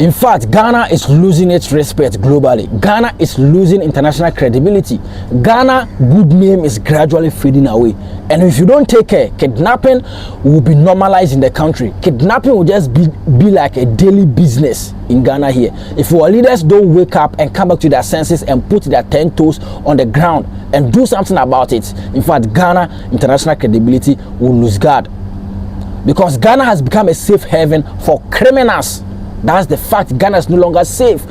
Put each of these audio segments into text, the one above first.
In fact, Ghana is losing its respect globally. Ghana is losing international credibility. Ghana good name is gradually fading away. And if you don't take care, kidnapping will be normalized in the country. Kidnapping will just be like a daily business in Ghana here. If our leaders don't wake up and come back to their senses and put their 10 toes on the ground and do something about it, in fact, Ghana international credibility will lose guard. Because Ghana has become a safe haven for criminals. That's the fact. Ghana is no longer safe.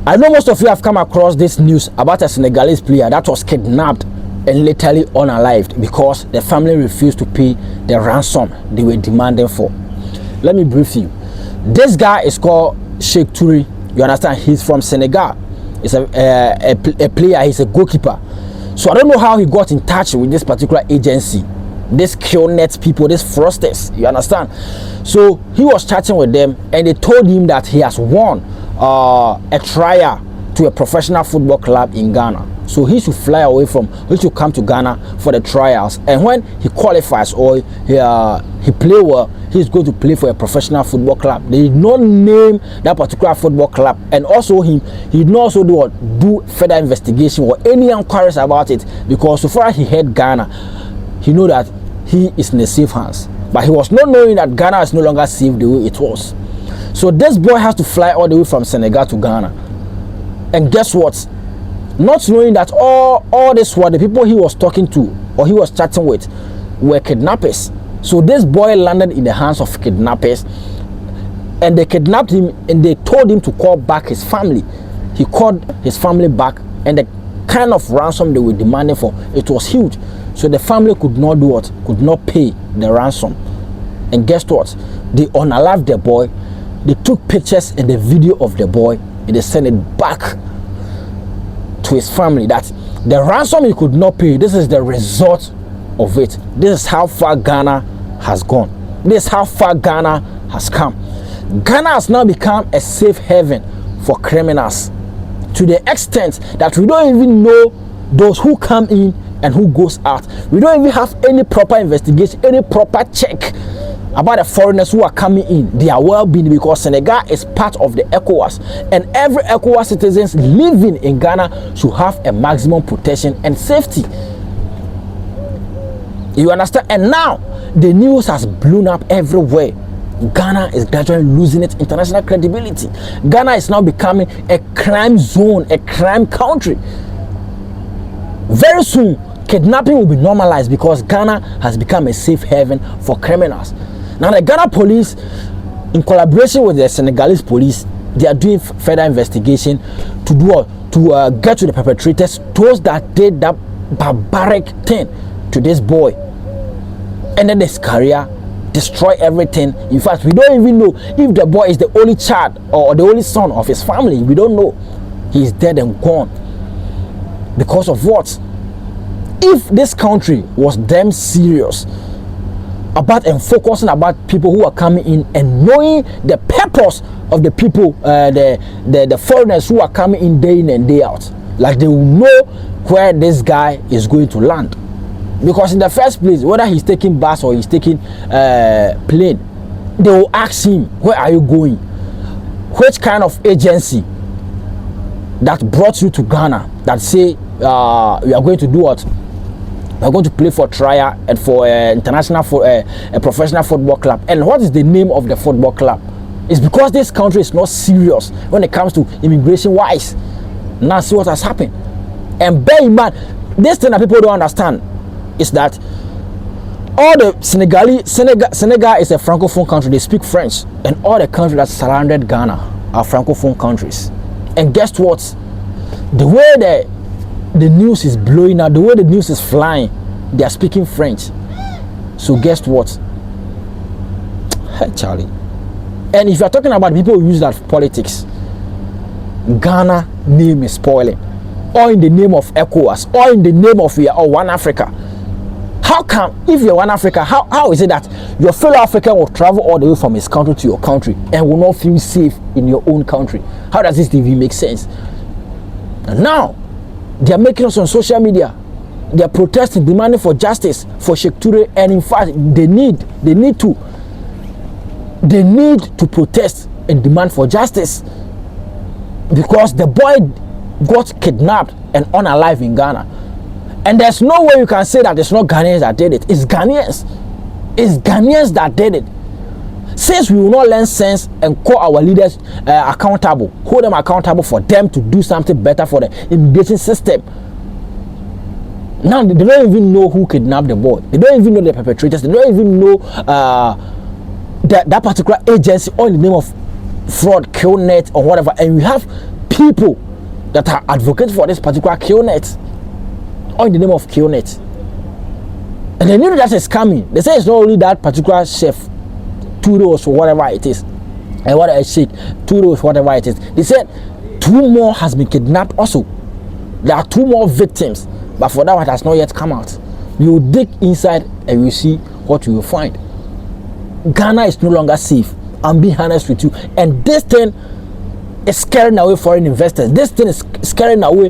I know most of you have come across this news about a Senegalese player that was kidnapped and literally unalived because the family refused to pay the ransom they were demanding for. Let me brief you. This guy is called Shik Turi. You understand? He's from Senegal. He's a player. He's a goalkeeper. So I don't know how he got in touch with this particular agency, this QNet people, this fraudsters, you understand? So he was chatting with them and they told him that he has won a trial to a professional football club in Ghana. So he should fly away he should come to Ghana for the trials, and when he qualifies or he play well, he's going to play for a professional football club. They did not name that particular football club, and also he did not also do further investigation or any inquiries about it, because so far as he had Ghana, he knew that he is in the safe hands, but he was not knowing that Ghana is no longer safe the way it was. So this boy has to fly all the way from Senegal to Ghana, and guess what? Not knowing that all this while the people he was talking to or he was chatting with were kidnappers. So this boy landed in the hands of kidnappers, and they kidnapped him and they told him to call back his family. He called his family back, and the kind of ransom they were demanding for, it was huge. So the family could not do what? Could not pay the ransom. And guess what? They unalived the boy. They took pictures and the video of the boy and they sent it back to his family that the ransom he could not pay, this is the result of it. This is how far Ghana has gone. This is how far Ghana has come. Ghana has now become a safe haven for criminals, to the extent that we don't even know those who come in and who goes out. We don't even have any proper investigation, any proper check about the foreigners who are coming in, their well-being, because Senegal is part of the ECOWAS, and every ECOWAS citizens living in Ghana should have a maximum protection and safety. You understand? And now the news has blown up everywhere. Ghana is gradually losing its international credibility. Ghana is now becoming a crime zone, a crime country. Very soon, kidnapping will be normalized because Ghana has become a safe haven for criminals. Now the Ghana police, in collaboration with the Senegalese police, they are doing further investigation to get to the perpetrators, those that did that barbaric thing to this boy, and then his career, destroy everything. In fact, we don't even know if the boy is the only child or the only son of his family. We don't know. He is dead and gone. Because of what? If this country was damn serious about and focusing about people who are coming in and knowing the purpose of the people, the foreigners who are coming in day in and day out, like they will know where this guy is going to land. Because in the first place, whether he's taking bus or he's taking plane, they will ask him, where are you going? Which kind of agency that brought you to Ghana that say we are going to do what? We are going to play for trial and for international, for a professional football club. And what is the name of the football club? It's because this country is not serious when it comes to immigration wise. Now see what has happened. And bear in mind, this thing that people don't understand is that all the Senegal is a francophone country. They speak French, and all the countries that surrounded Ghana are francophone countries. And guess what? The way the news is blowing out, the way the news is flying, they are speaking French. So guess what? Hey, Charlie. And if you are talking about people who use that for politics, Ghana name is spoiling, or in the name of ECOWAS, or in the name of One Africa. How come, if you're One Africa, how is it that your fellow African will travel all the way from his country to your country and will not feel safe in your own country? How does this even make sense? And now, they are making us on social media. They are protesting, demanding for justice for Shik Turi, and in fact, they need to protest and demand for justice, because the boy got kidnapped and unalive in Ghana. And there's no way you can say that it's not Ghanaians that did it. It's Ghanaians. It's Ghanaians that did it. Since we will not learn sense and call our leaders accountable, hold them accountable for them to do something better for the immigration system. Now they don't even know who kidnapped the boy. They don't even know the perpetrators. They don't even know that particular agency or in the name of fraud, killnet or whatever. And we have people that are advocates for this particular killnet or in the name of killnet. And they knew that is coming. They say it's not only that particular chef, Turi or whatever it is, and what I said, Turi or whatever it is. They said 2 more has been kidnapped also. There are 2 more victims, but for that one has not yet come out. You will dig inside and you see what you will find. Ghana is no longer safe. I'm being honest with you. And this thing is scaring away foreign investors. This thing is scaring away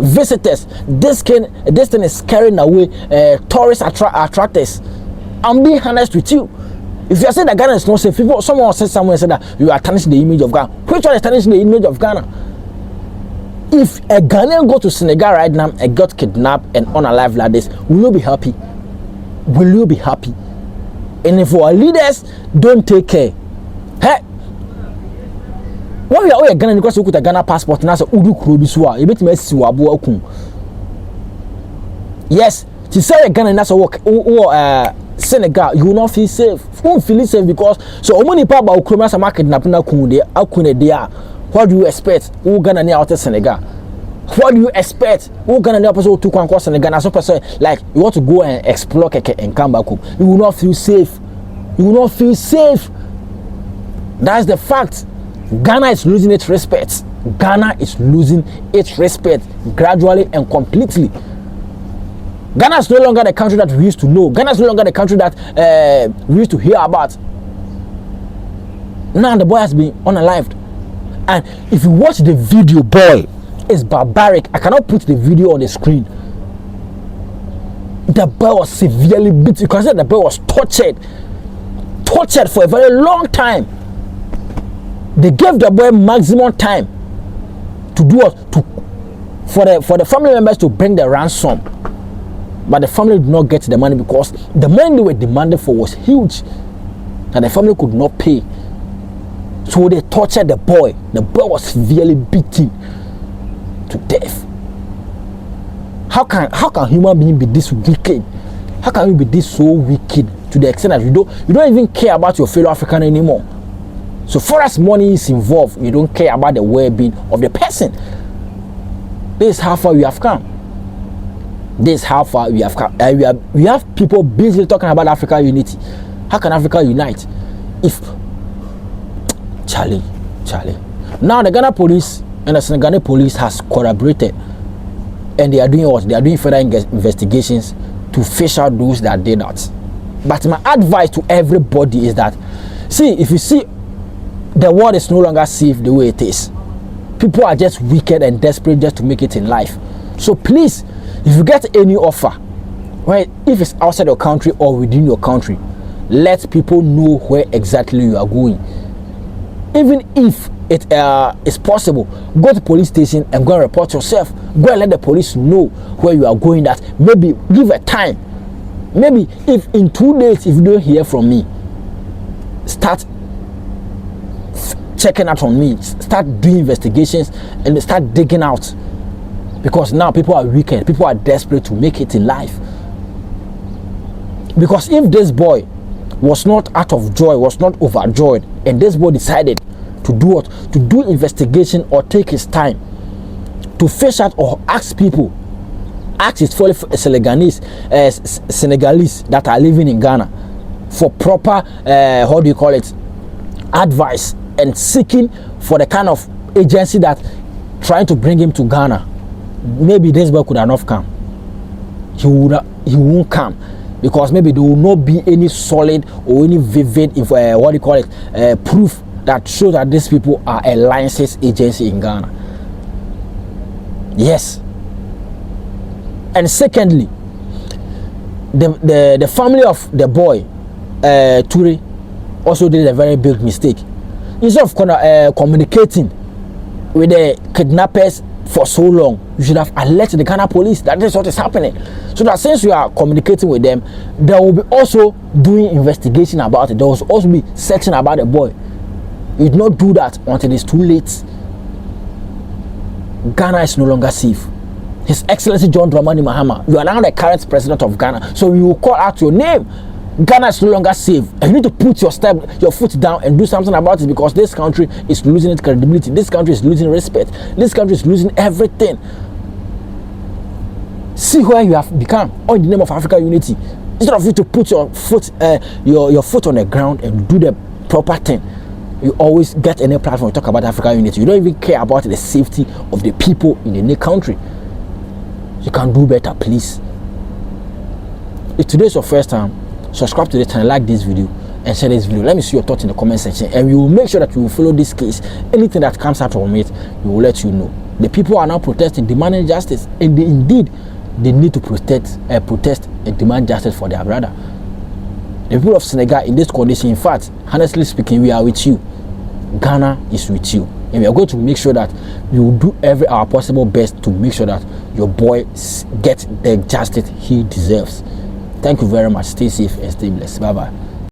visitors. This thing is scaring away tourist attractors. I'm being honest with you. If you are saying that Ghana is not safe, someone said somewhere said that you are tarnishing the image of Ghana. Which one is tarnishing the image of Ghana? If a Ghanaian go to Senegal right now and got kidnapped and unalive like this, will you be happy? Will you be happy? And if our leaders don't take care, hey, when we are Ghana because we put a Ghana passport now, so udu krobiswa, you bet me siwabu okun. Yes, to say a Ghana that's a work or Senegal, you will not feel safe. You won't feel safe because so many people about criminals are kidnapping now. What do you expect? Who Ghana near out Senegal? What do you expect? Who Ghana near person to come across Senegal? As a person like you want to go and explore and come back home, you will not feel safe. You will not feel safe. That's the fact. Ghana is losing its respect. Ghana is losing its respect gradually and completely. Ghana is no longer the country that we used to know. Ghana is no longer the country that we used to hear about. Now the boy has been unalived. And if you watch the video, boy, it's barbaric. I cannot put the video on the screen. The boy was severely beaten. You can say the boy was tortured for a very long time. They gave the boy maximum time to do what? For the family members to bring the ransom. But the family did not get the money because the money they were demanding for was huge and the family could not pay. So they tortured the boy. The boy was severely beaten to death. How can human being be this wicked? How can we be this so wicked to the extent that you don't even care about your fellow African anymore? So far as money is involved, you don't care about the well-being of the person. This is how far we have come. This is how far we have come. We have people busy talking about African unity. How can Africa unite? If Charlie. Now the Ghana police and the Senegalese police has collaborated, and they are doing what? They are doing further investigations to fish out those that did that. But my advice to everybody is that, see, if you see the world is no longer safe the way it is, people are just wicked and desperate just to make it in life. So please, if you get any offer, right, if it's outside your country or within your country, let people know where exactly you are going. Even if it is possible, go to police station and go and report yourself. Go and let the police know where you are going. That maybe give a time. Maybe if in 2 days, if you don't hear from me, start checking out on me. Start doing investigations and start digging out. Because now people are wicked. People are desperate to make it in life. Because if this boy was not out of joy, was not overjoyed, and this boy decided to do what? To do investigation or take his time to fish out or ask people, ask his fellow Senegalese that are living in Ghana for proper, advice and seeking for the kind of agency that trying to bring him to Ghana. Maybe this boy could have not come. He won't come because maybe there will not be any solid or any vivid, proof that shows that these people are a licensed agency in Ghana. Yes. And secondly, the family of the boy, Turi, also did a very big mistake. instead of communicating with the kidnappers for so long, you should have alerted the Ghana police that this is what is happening, so that since you are communicating with them, they will be also doing investigation about it. There will also be searching about the boy. You do not do that until it's too late. Ghana is no longer safe. His Excellency John Dramani Mahama, you are now the current president of Ghana, so you will call out your name. Ghana is no longer safe, and you need to put your foot down and do something about it, because this country is losing its credibility. This country is losing respect. This country is losing everything. See where you have become, all in the name of African unity. Instead of you to put your foot on the ground and do the proper thing, you always get any platform to talk about African unity. You don't even care about the safety of the people in the country. You can do better, please. If today is your first time, subscribe to the channel, like this video, and share this video. Let me see your thoughts in the comment section, and we will make sure that you will follow this case. Anything that comes out from it, we will let you know. The people are now protesting, demanding justice, and they need to protest and demand justice for their brother. The people of Senegal in this condition, in fact, honestly speaking, we are with you. Ghana is with you, and we are going to make sure that we will do our possible best to make sure that your boy gets the justice he deserves. Thank you very much. Stay safe and stay blessed. Bye bye.